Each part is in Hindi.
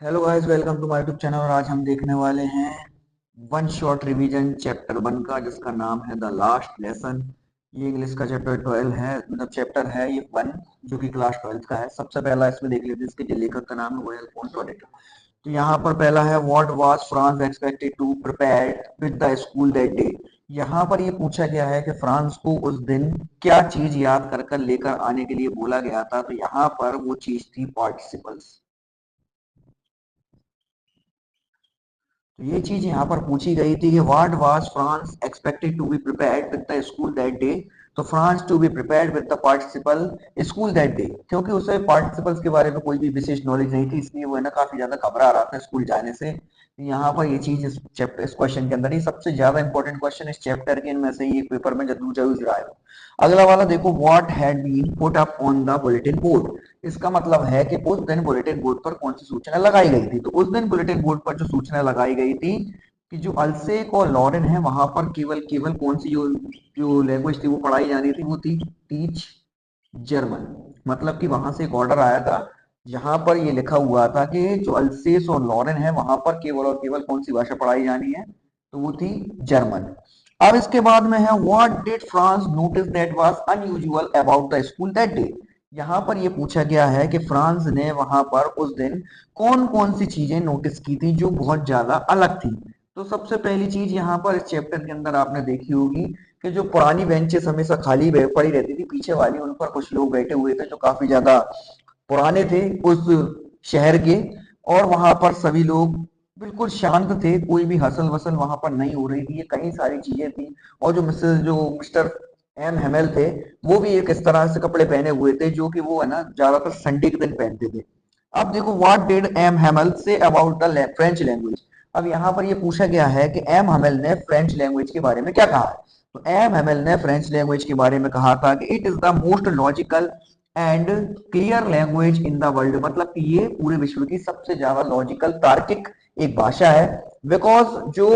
Hello guys, welcome to my YouTube channel. और आज हम देखने वाले हैं वन शॉट रिवीजन चैप्टर 1 का, जिसका नाम है द लास्ट लेसन। ये इंग्लिश का चैप्टर 12 है, मतलब चैप्टर है ये 1, जो कि क्लास 12 का है। सबसे पहला इसमें देख लेते हैं, इसके जो लेखक का नाम है वो है अल्फोंसो डे। तो यहाँ पर पहला है, what was France expected to prepare with the school that day. यहाँ पर ये पूछा गया है कि फ्रांस को उस दिन क्या चीज याद कर कर लेकर आने के लिए बोला गया था। तो यहाँ पर वो चीज थी पार्टिसिपल्स। तो ये चीज यहाँ पर पूछी गई थी कि what was France expected to be prepared with the school that day. तो France to be prepared with the participle school that day, क्योंकि उसे पार्टिसिपल्स के बारे में कोई भी विशेष नॉलेज नहीं थी, इसलिए वो है ना काफी ज्यादा घबरा रहा था स्कूल जाने से। यहाँ पर ये चीज इस चैप्टर इस क्वेश्चन के अंदर ही सबसे ज्यादा इंपॉर्टेंट क्वेश्चन इस चैप्टर के इनमें से ये पेपर में जरूर जरूर रहा है। अगला वाला देखो, what had been put up on the bulletin board. इसका मतलब है कि उस दिन बुलेटिन बोर्ड पर कौन सी सूचना लगाई गई थी। तो उस दिन बुलेटिन बोर्ड पर जो सूचना लगाई गई थी कि जो अल्सेक और लॉरेन है वहां पर केवल केवल कौन सी जो जो लैंग्वेज थी वो पढ़ाई जानी थी, वो थी टीच जर्मन। मतलब कि वहां से एक ऑर्डर आया था जहां पर ये लिखा हुआ था कि जो अल्सेस और लॉरेन है वहां पर केवल और केवल कौन सी भाषा पढ़ाई जानी है, तो वो थी जर्मन। अब इसके बाद में है, what did France notice that was unusual about the school that day. यहाँ पर ये पूछा गया है कि फ्रांस ने वहां पर उस दिन कौन कौन सी चीजें नोटिस की थी जो बहुत ज्यादा अलग थी। तो सबसे पहली चीज यहाँ पर इस चैप्टर के अंदर आपने देखी होगी कि जो पुरानी बेंचेस हमेशा खाली पड़ी रहती थी पीछे वाली, उन पर कुछ लोग बैठे हुए थे जो काफी ज्यादा पुराने थे उस शहर के। और वहां पर सभी लोग बिल्कुल शांत थे, कोई भी हसल वसल वहां पर नहीं हो रही थी, ये कई सारी चीजें थी। और जो मिस्टर एम हेमल थे, वो भी एक इस तरह से कपड़े पहने हुए थे जो कि वो है ना ज्यादातर संडे के दिन पहनते थे। अब देखो, what did M Hemal say about the French language. अब यहाँ पर ये पूछा गया है कि एम हेमल ने फ्रेंच लैंग्वेज के बारे में क्या कहा है। तो एम हेमल ने फ्रेंच लैंग्वेज के बारे में कहा था कि it is the most logical and clear language in the world. मतलब कि ये पूरे विश्व की सबसे ज्यादा लॉजिकल तार्किक एक भाषा है। बिकॉज जो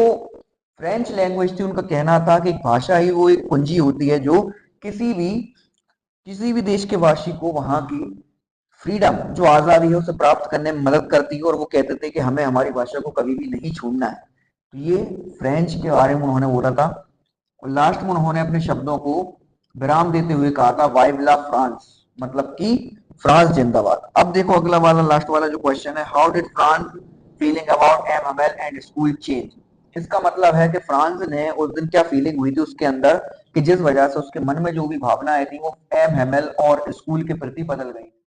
फ्रेंच लैंग्वेज थी, उनका कहना था कि एक भाषा ही वो एक कुंजी होती है जो किसी भी किसी भी देश के वासी को वहां की फ्रीडम, जो आजादी है, उसे प्राप्त करने में मदद करती है। और वो कहते थे कि हमें हमारी भाषा को कभी भी नहीं छोड़ना है। तो ये फ्रेंच के बारे में उन्होंने बोला था। और लास्ट में उन्होंने अपने शब्दों को विराम देते हुए कहा था, वाइव ला फ्रांस। मतलब कि फ्रांस जिंदाबाद। अब देखो अगला वाला लास्ट वाला जो क्वेश्चन है, how did France feeling about M Hamel and school change. इसका मतलब है कि फ्रांस ने उस दिन क्या फीलिंग हुई थी उसके अंदर, कि जिस वजह से उसके मन में जो भी भावनाएं थी वो एम हेमल और स्कूल के प्रति बदल गई।